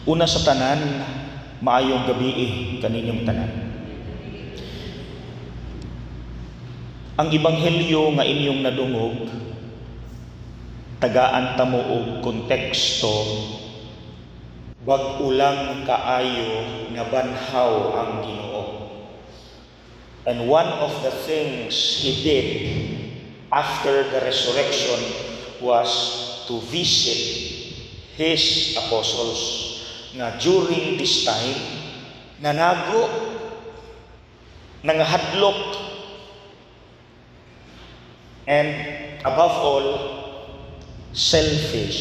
Una sa tanan, maayong gabi kaninyong tanan. Ang ebanghelyo nga inyong nadungog, tagaan ta mo og konteksto, bag-ulang kaayo nga banhaw ang Ginoo. And one of the things He did after the resurrection was to visit His apostles, nga during this time, nanago, nangahadlok, and above all, selfish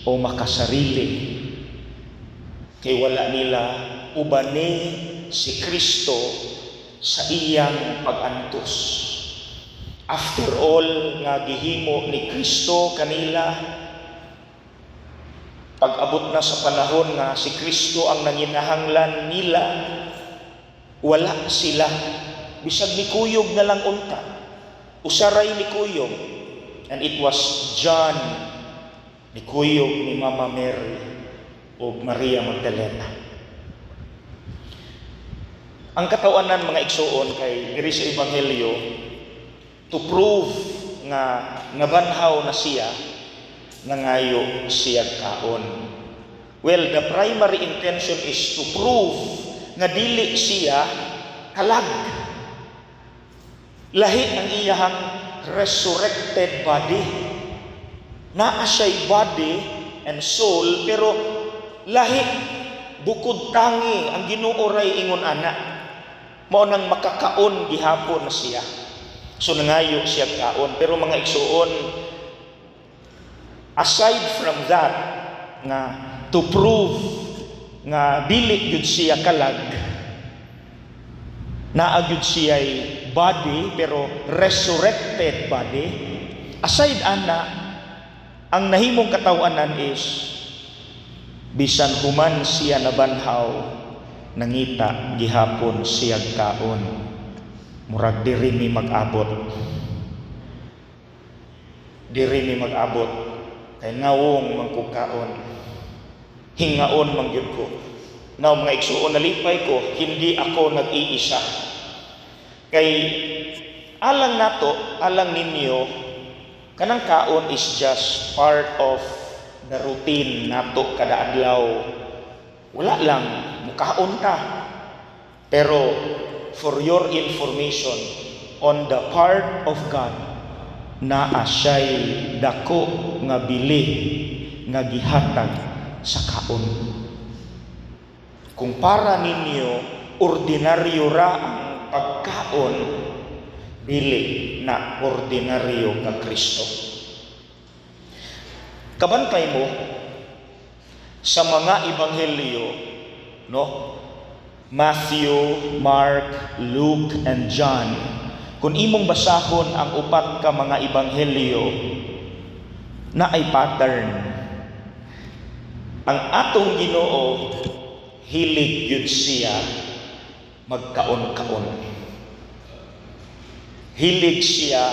o makasarili. Kay wala nila ubani si Kristo sa iyang pag-antos. After all nga gihimo ni Kristo kanila, pag-abot na sa panahon nga si Kristo ang nanginahanglan nila, wala sila. Bisag ni kuyog na lang unta, usaray ni kuyog. And it was John ni kuyog ni Mama Mary o Maria Magdalena. Ang katawanan mga igsuon kay diri sa ebanghelyo, to prove nga nabanhaw na siya, nangayo siya kaon. Well, the primary intention is to prove nga dili siya kalag. Lahi ang iyahang resurrected body. Naa siya'y body and soul, pero lahi, bukod tangi ang Ginoo ray ingon ana. Mao nang makakaon gihapon na siya. So nangayo siya kaon. Pero mga igsuon, aside from that, nga to prove nga dili gyud siya kalag, naa gyud siya'y body pero resurrected body. Aside ana, ang nahimong katawanan is bisan human siya nabanhaw, nangita gihapon siya kaon. Murag diri mi mag-abot. Diri mi mag-abot. Kay ngawong mangkukaon, hingaon mangyud ko. Now mga igsuon, nalipay ko, hindi ako nag-iisa. Kay alang nato, alang ninyo, kanang kaon is just part of the routine nato kada adlaw. Wala lang, mukaon ta. Pero for your information, on the part of God, naa siya'y dako nga bili nga gihatag sa kaon. Kung para ninyo ordinaryo ra ang pagkaon, dili na ordinaryo nga Kristo. Kabantay mo sa mga ebanghelyo, no? Matthew, Mark, Luke, and John. Kung imong basahon ang upat ka mga ebanghelyo, na ay pattern. Ang atong Ginoo, hilig yun siya magkaon-kaon. Hilig siya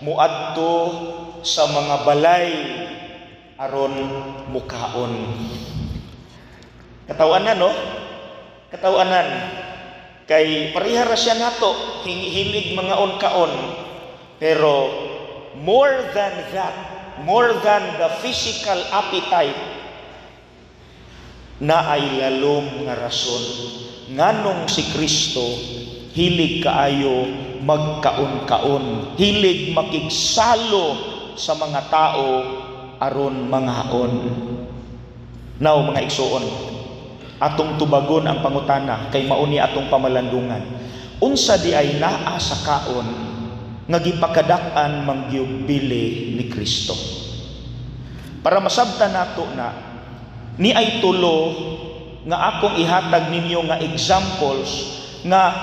muadto sa mga balay aron mukaon. Katawanan, no? Katawanan. Kay parihara siya nato, hilig mga on-kaon. Pero more than that, more than the physical appetite, na ay lalom nga rason nganong si Kristo hilig kaayo magkaon-kaon, hilig makigsalo sa mga tao aron mangaon. Now mga igsuon, atong tubagon ang pangutana kay mauni atong pamalandungan. Unsa di ay naa sa kaon nga gipakadak-an mangyud bili ni Kristo? Para masabtan nato na ni ay tulo nga akong ihatag ninyo nga examples nga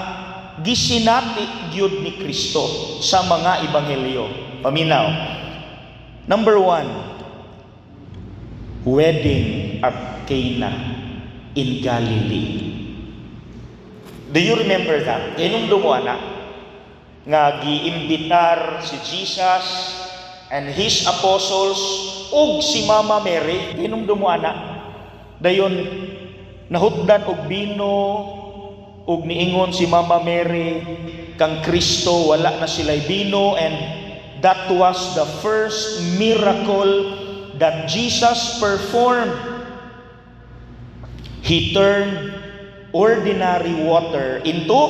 gisinati gyud ni Kristo sa mga ebanghelyo. Paminaw. Number 1, wedding at Cana in Galilee. Do you remember that? Inumdo mo ana nga giimbitar si Jesus and his apostles ug si Mama Mary. Inumdo mo ana Dayon nahutdan og bino ug niingon si Mama Mary kang Kristo wala na sila'y bino, and that was the first miracle that Jesus performed. He turned ordinary water into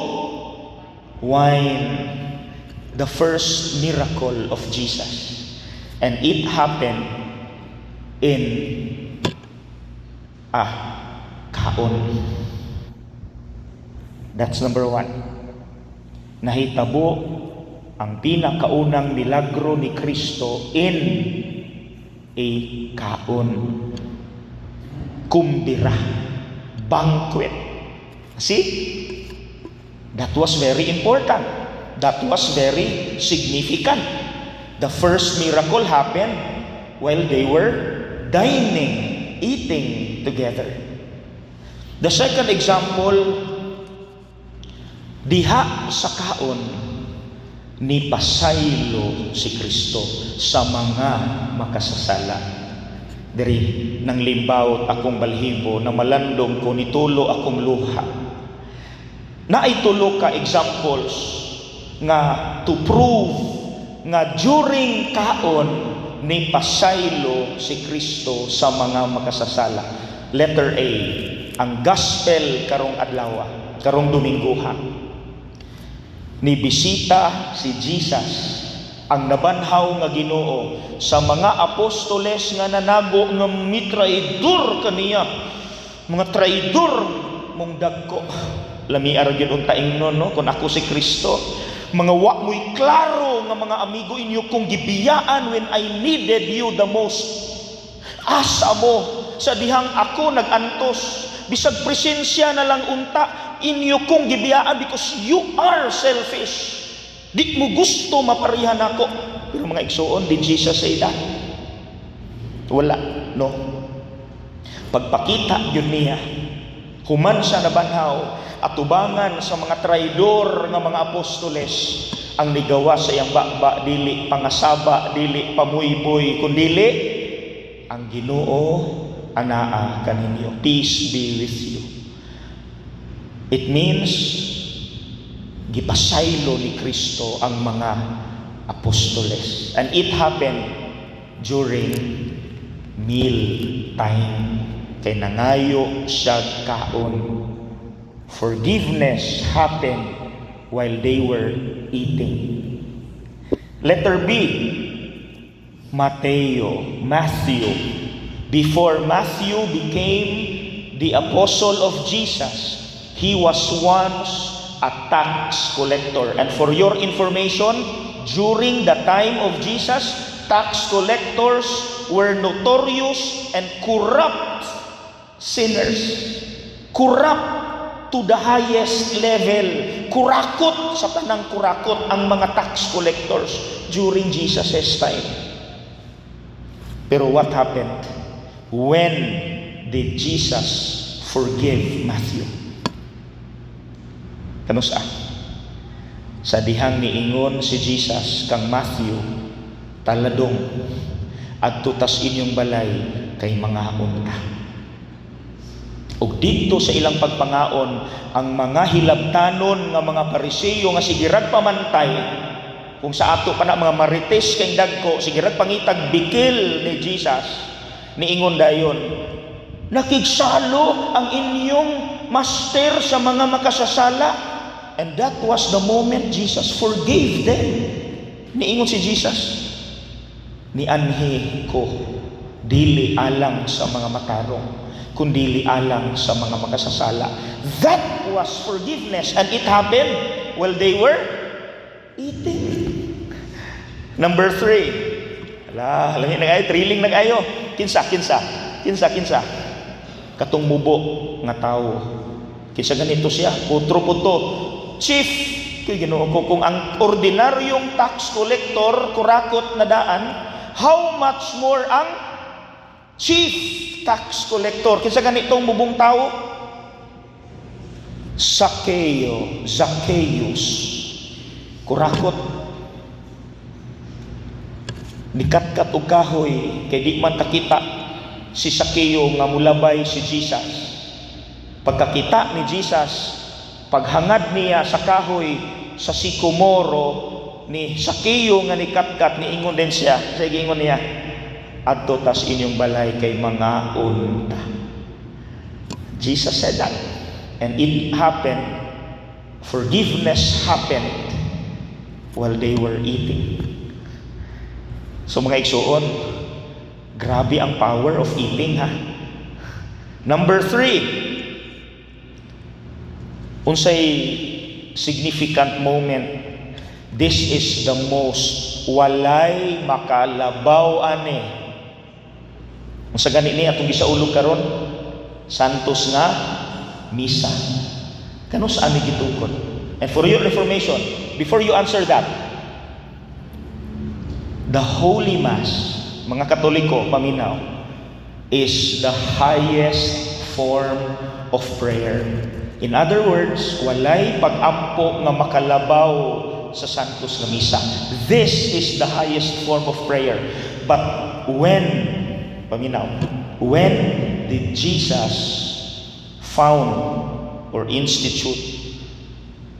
wine. The first miracle of Jesus. And it happened in kaon. That's number 1. Nahitabo ang pinakaunang milagro ni Kristo in a kaon. Kumbira. Banquet. See? That was very important. That was very significant. The first miracle happened while they were dining, eating together. The second example, diha sa kaon ni pasaylo si Kristo sa mga makasasala. Diri nang limbawt akong balhibo na malandong ko nitulo akong luha. Naay tulo ka examples nga to prove nga during kaon ni pasaylo si Kristo sa mga makasasala. Letter A, ang gospel karong adlaw, karong Domingoha. Ni bisita si Jesus ang nabanhaw nga Ginoo sa mga apostoles nga nanago nga mitraidor kaniya. Mga traidor mong dagko. Lami ara gyud unta ingnon no kun ako si Kristo. Mga wa mo'y klaro nga mga amigo inyo kung gibiyaan when I needed you the most. Asa mo sa dihang ako nagantos, bisag presensya na lang unta inyo kong gibiyaan because you are selfish. Di mo gusto maparihan ako. Pero mga igsoon, did Jesus say that? Wala, no? Pagpakita yun niya, human siya nabanhaw, atubangan sa mga traidor nga mga apostoles, ang nigawa sa iyang bakba, dili pangasaba, dili pamuyboy, kundili ang Ginoo anaa kaninyo. Peace be with you. It means gipasaylo ni Kristo ang mga apostoles. And it happened during meal time. Kay nangayo siya kaon. Forgiveness happened while they were eating. Letter B, Matthew. Before Matthew became the apostle of Jesus, he was once a tax collector. And for your information, during the time of Jesus, tax collectors were notorious and corrupt sinners. Corrupt to the highest level. Kurakot sa tanang kurakot ang mga tax collectors during Jesus' time. Pero what happened? When did Jesus forgive Matthew? Kanusa? Sa dihang niingon si Jesus kang Matthew, taladong adto tas inyong balay kay mga unta. Ug dito sa ilang pagpangaon, ang mga hilabtanon nga mga Pariseo nga sigirag pamantay, kung sa ato pa na mga marites kay dagko, sigirag pangitag bikil ni Jesus, niingon dayon, nakigsalo ang inyong master sa mga makasasala. And that was the moment Jesus forgave them. Niingon si Jesus, nianhi ko dili alang sa mga matarong, kundi alang sa mga makasasala. That was forgiveness, and it happened while they were eating. Number 3. Lahi nag-ayo, thrilling nag-ayo. Kinsa. Kinsa. Katong mubo nga tao. Kinsa ganito siya, putro-puto. Chief, kay Ginoo ko, kung ang ordinaryong tax collector kurakot na daan, how much more ang chief tax collector? Kinsa ganitong mubong tao? Zacchaeus. Kurakot. Nikatkat og kahoy kay di man takita si Sakeo nga mulabay si Jesus. Pagkakita ni Jesus, paghangad niya sa kahoy sa sikomoro ni Sakeo nga nikatkat, ni ingon din siya. Sige, ingon niya, adto tas inyong balay kay mga unta. Jesus said that. And it happened, forgiveness happened while they were eating. So mga igsuon, grabe ang power of eating, ha? Number 3, unsay significant moment. This is the most walay makalabaw ani. Unsa gani ni atong gisaulog karon? Santos nga misa. Kano saan ni gitukod? And for your information, before you answer that, the Holy Mass, mga Katoliko, paminaw, is the highest form of prayer. In other words, walay pag-ampo nga makalabaw sa Santos nga misa. This is the highest form of prayer. But when did Jesus found or institute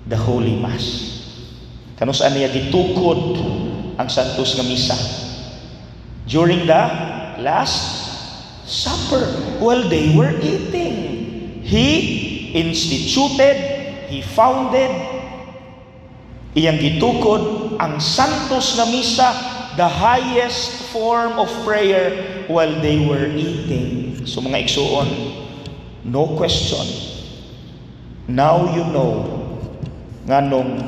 the Holy Mass? Kano saan niya gitukod ang Santos nga misa? During the Last Supper, while they were eating. He instituted, He founded, iyang gitukod ang Santos nga misa, the highest form of prayer, while they were eating. So mga igsuon, no question. Now you know nganong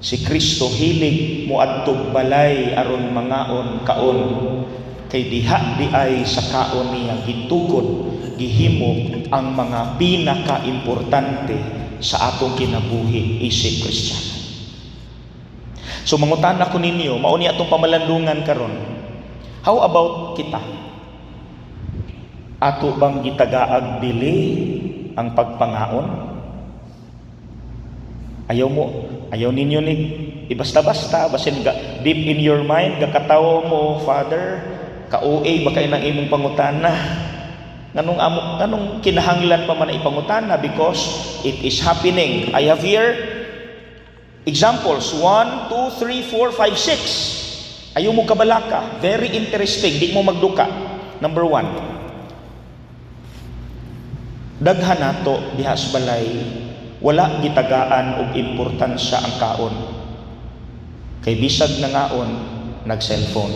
si Kristo hilig moadtog balay aron mangaon kaon, kay diha di ay sa kaon niya gitukod gihimo ang mga pinaka-importante sa atong kinabuhi isip Kristiyano. So mangutan ako ninyo, mao ni atong pamalandungan karon. How about kita? Ato bang gitagaag dili ang pagpangaon? Ayaw ninyo ni ibasta-basta, basin deep in your mind gakatawo mo, Father, ka-OA ba kay nang imong pangutana? Nganong kinahanglan pa man ipangutana? Because it is happening. I have here examples 1, 2, 3, 4, 5, 6. Ayaw mo kabalaka. Very interesting. Di mo magduka. Number 1. Daghan nato dihas balay, wala gitagaan og importansya ang kaon. Kay bisag na ngaon, nag-cellphone.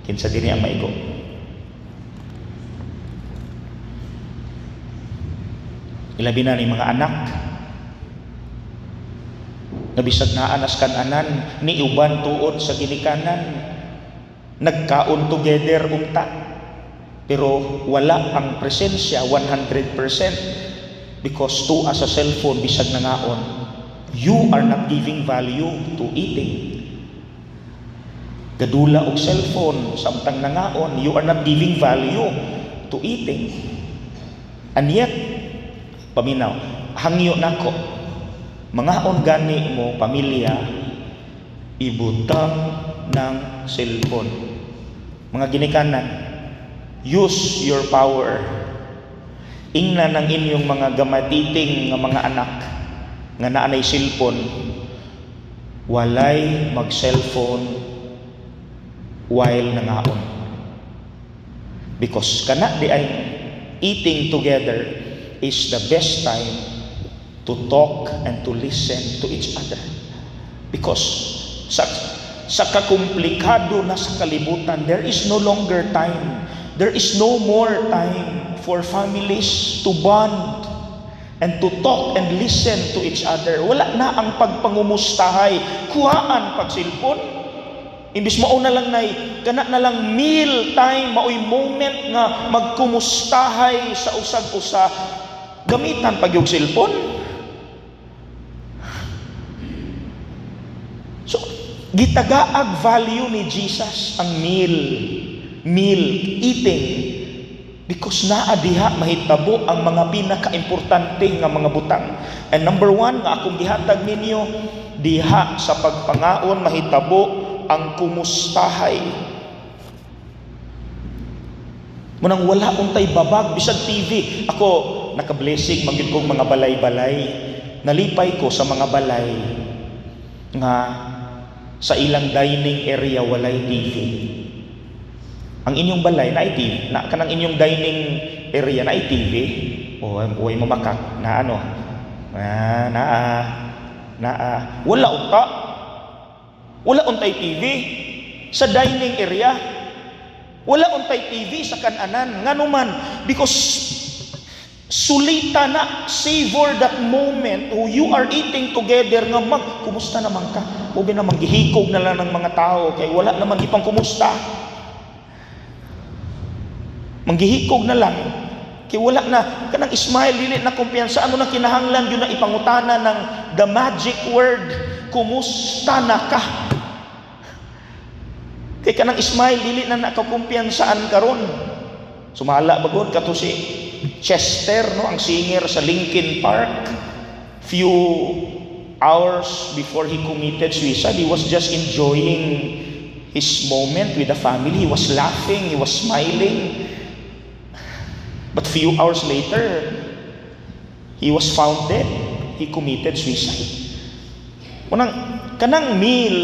Kinsa diri ang maigo? Ilabi na ni mga anak. Nabisag na anas kananan, ni uban tuod sa ginikanan. Nagkaon together unta. Pero wala ang presensya 100%. Because to as a cellphone, bisag na ngaon, you are not giving value to eating. Gadula og cellphone, samtang nangaon, you are not giving value to eating. And yet, paminaw, hangyo nako, mangaon gani mo, pamilya, ibutang ng cellphone. Mga ginikanan, use your power. Ingnan ang inyong mga gamatiting nga mga anak nga naanay cellphone, walay mag-cellphone while nangaon. Because kana di ay eating together is the best time to talk and to listen to each other. Because sa kakomplikado na sa kalibutan, there is no longer time. There is no more time for families to bond and to talk and listen to each other. Wala na ang pagpangumustahay, kuhaan pagsilpon. Imbis mauna lang kana na lang meal time, maoy moment nga magkumustahay sa usag-usa, gamitan pag yung cellphone. So, gitagaag value ni Jesus ang meal, eating. Because naa diha mahitabo ang mga pinaka-importante nga mga butang. And number 1 nga akong gihatag ninyo, diha sa pagpangaon mahitabo ang kumustahay. Munang wala untay babag bisag TV. Ako naka-blessing magyud kong mga balay-balay. Nalipay ko sa mga balay nga sa ilang dining area walay TV. Ang inyong balay na TV, na kanang inyong dining area na TV. O way mamakak na ano. Wala unta. Wala untay TV sa dining area. Wala untay TV sa kananan. Nganuman, because sulita na, savor that moment who you are eating together nga kumusta naman ka? Ubi naman gihikog na lang ng mga tao kay wala naman ipang kumusta. Manggihikog na lang kay wala na kanang smile dili na kumpiyansa. Ano na kinahanglan yun na ipangutana ng the magic word, kumusta na ka? Kay kanang smile dili na nakakumpiyansaan karon. Sumala bagod kato si Chester, no, ang singer sa Linkin Park. Few hours before he committed suicide, he was just enjoying his moment with the family. He was laughing, he was smiling. But few hours later, he was found dead. He committed suicide. Kanang meal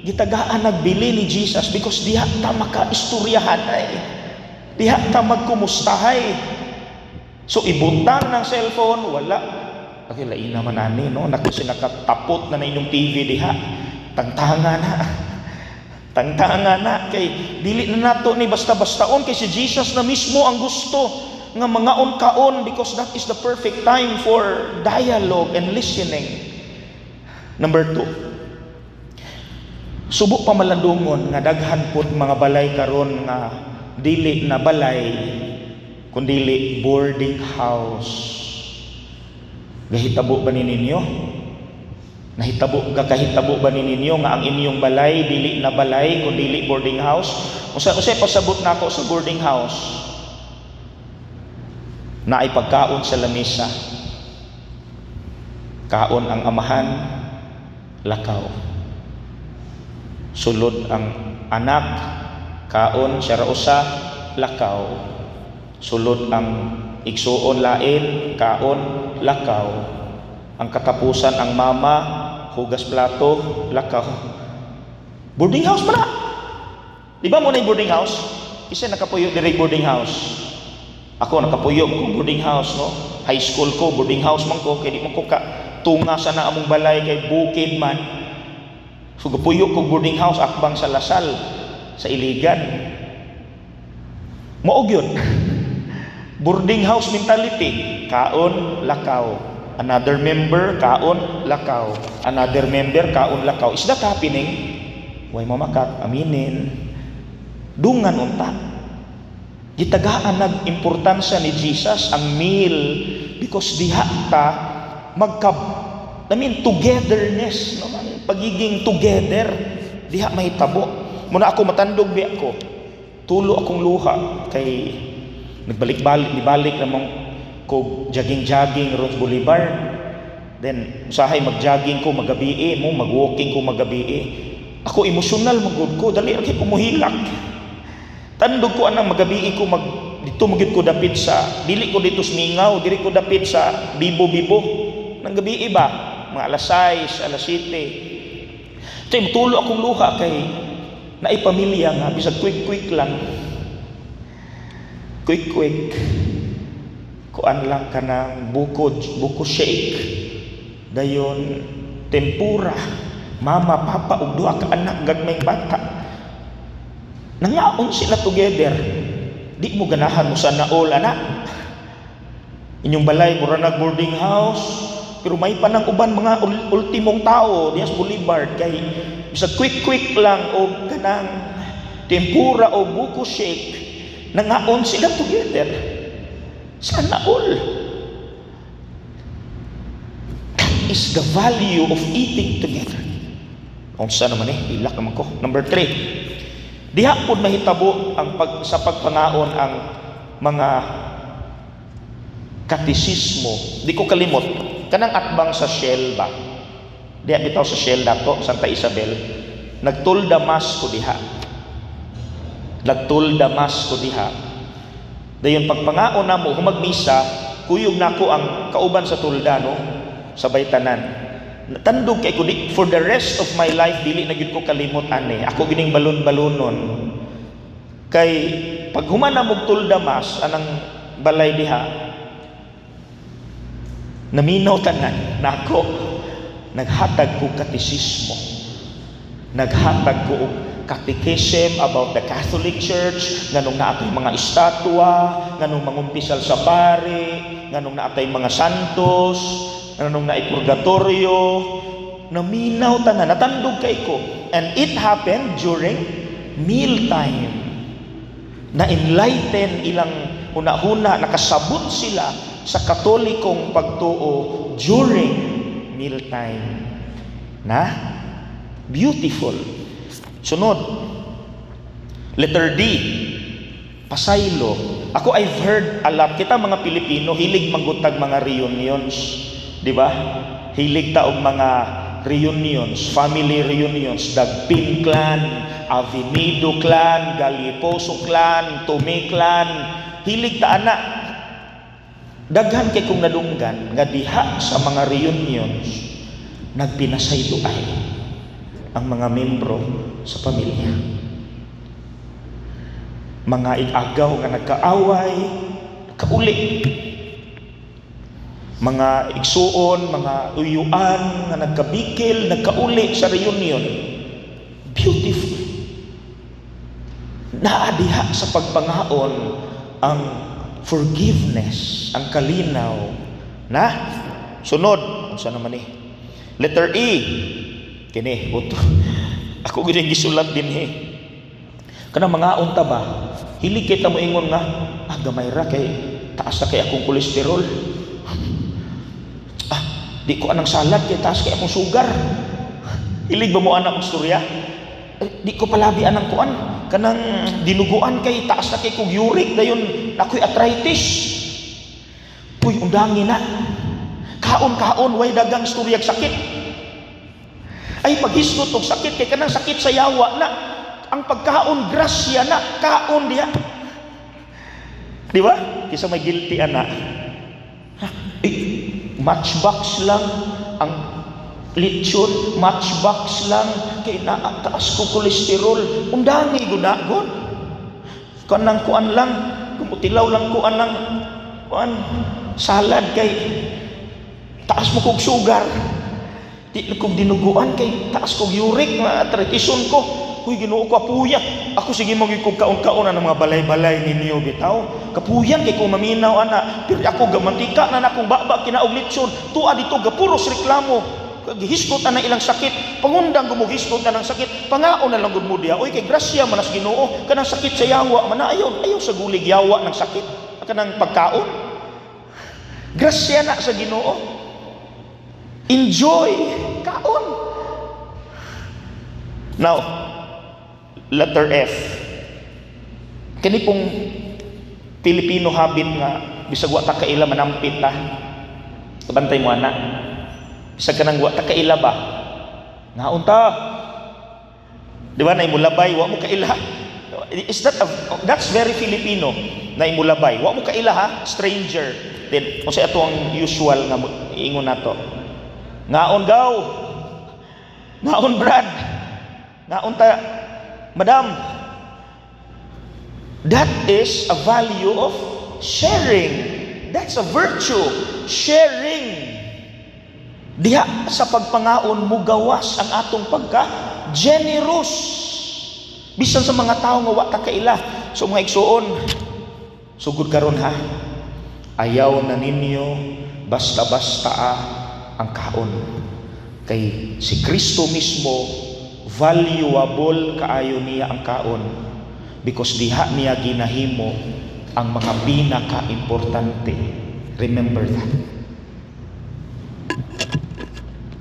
gitagaan nagbili ni Jesus because diha ta makaistoryahan ay. Diha ta magkumustahay. So ibutang ng cellphone, wala. Okay, lain naman ani, no? Kasi nakatapot na inyong TV diha. Tangtanga na. Tangtanga na. Kay dili na nato ni basta-bastaon kay si Jesus na mismo ang gusto nga mangaon kaon because that is the perfect time for dialogue and listening. Number 2. Subok pa malandungon nga daghan pud mga balay karon nga dili na balay kundi boarding house. Gahitabo ba ninyo? Kahitabo ba ninyo nga ang inyong balay dili na balay kundi boarding house? Usa pasabot nako sa boarding house. Naay pagkaon sa lamesa. Kaon ang amahan, lakaw. Sulod ang anak, kaon siya ra usa, lakaw. Sulod ang igsuon lain, kaon, lakaw. Ang katapusan ang mama, hugas plato, lakaw. Boarding house man na. Di ba mo na yung boarding house? Isa nakapuyo diri boarding house. Ako nakapuyo ko boarding house, no? High school ko boarding house man ko kay di man ko ka tunga sa na among balay kay bukid man. So gapuyo ko boarding house akbang sa Lasal sa Iligan. Mao gyud. Boarding house mentality, kaon, lakaw. Another member, kaon, lakaw. Another member, kaon, lakaw. Is that happening? Way mamakak, aminin. Dungan unta. Gitagaan nag-importansya ni Jesus ang meal because diha ta togetherness, no? Pagiging together, diha mahitabo. Muna ako matandog bi ako. Tulo akong luha kay nibalik namang ko jogging Rose Boulevard. Then usahay mag-jogging ko magabi mo, mag-walking ko magabi. Ako emosyonal magud ko, dali ra kay ko mohilak. Tandog ko anang magabi ko dito magid ko dapit sa dili ko dito Mingaw, dili ko dapit sa Bibo nang gabi ba, mga alas 6, alas 7. Tay mutulo akong luha kay naipamilya nga bisag quick lang. Quick kuan lang kanang buko shake. Dayon tempura. Mama, papa ug duha ka anak gagmayng bata. Nangaon sila together. Di mo ganahan mo sa naol ana. Inyong balay mura nag boarding house. Pero may pa ng uban mga ultimong tao diya sa Boulevard kay bisag quick lang o kanang tempura o buko shake. Nangaon sila together. Sana all. That is the value of eating together. Unsa naman ilak naman ko. Number 3. Diha pud mahitabo ang sa pagpangaon ang mga katisismo. Di ko kalimot kanang atbang sa Shell ba. Diha bitaw sa Shell dato Santa Isabel. Nagtuldamas ko diha. Dayon pagpangaon na mo, humagmisa, kuyog na ko ang kauban sa tulda, no? Sabay tanan. Natandog kay ko, for the rest of my life, dili na gyud ko kalimot ani. Ako gining balon-balonon. Kay, pag humana mong tulda mas, anang balay diha, naminaw tanan, na ako, naghatag ko katisismo. Naghatag ko catechism about the Catholic Church, nganong naatay mga estatwa, nganong mangumpisal sa pari, nganong naatay mga santos, nganong naay purgatorio, naminaw tanan, natandog kay ko. And it happened during meal time. Na-enlighten ilang una-una, nakasabot sila sa katolikong pagtuo during meal time. Na? Beautiful. Sunod, letter D, pasaylo. Ako, I've heard a lot. Kita mga Pilipino, hilig manggutag mga reunions. Di ba? Hilig ta og mga reunions, family reunions, Dagpin clan, Avenido clan, Galiposo clan, Tome clan. Hilig ta ana. Daghan kay kong nadunggan, nga diha sa mga reunions, nagpinasaylo ay ang mga membro sa pamilya. Mga igagaw nga nagkaaway, kauli. Mga igsuon, mga uyuan nga nagkabikil, nagkauli sa reunion. Beautiful. Naadiha sa pagpangaon ang forgiveness, ang kalinaw. Na? Sunod. Saan naman eh? Letter E. Kini, uto. Ako gining gisulat din Kana mga unta ba, hilig kita mo ingon nga, gamay ra kay taas na kay akong kolesterol. Di ko anang salad kay taas kay akong sugar. Hilig ba mo anak istorya? Di ko palabi anang kuan, kanang dinuguan kay taas na kay kog uric dayon ako'y arthritis. Uy, undangin na. Kaon-kaon way dagang istoryag sakit. Ay paghisgot og sakit kay kanang sakit sa yawa na ang pagkaon grasya na kaon diha. Di ba? Kisa may guilty ana. Matchbox lang ang lechon, matchbox lang kay taas ko kolesterol. Undangi gunagon. Kanang kuan lang, kumutilaw lang kuan lang kuan salad kay taas mo kog sugar. Di kong dinuguan kay taas kong uric, arthritis ko. Huy, Ginoo ko, apuya. Ako sige mo kong kaon-kaon ng mga balay-balay ninyo bitaw. Kapuyan kay kong maminaw ana. Pero ako gamantika na nakong baba kinaog lechon. Tuwa dito gapuros reklamo. Gihisgot na ilang sakit. Pangundang gumuhisgot na ng sakit. Pangaon na lang gud mo diha. Oy kay grasya manas Ginoo. Kanang sakit sa yawa man ayaw sa gulig yawa ng sakit. Kanang pagkaon. Grasya na sa Ginoo. Enjoy kaon. Now, letter F. Kani pong Filipino habit nga bisag wa ta kaila manampit ta. Kabantay mo ana. Bisag kanang wa ta kaila ba? Ngaon ta. Di ba na imulabay wa mo kaila? Is that's very Filipino na imulabay. Wa mo kaila ha, stranger. Then unsay ato ang usual nga ingon nato? Ngaon gaw. Ngaon Brad. Ngaon ta Madam. That is a value of sharing. That's a virtue. Sharing. Diha sa pagpangaon mo gawas ang atong pagka-generous. Bisan sa mga tao nga wa ta kaila. So mga igsuon, sugod karon ha. Ayaw na ninyo basta-basta ang kaon. Kay si Kristo mismo valuable kaayo niya ang kaon because diha niya ginahimo ang mga pinaka-importante. Remember that.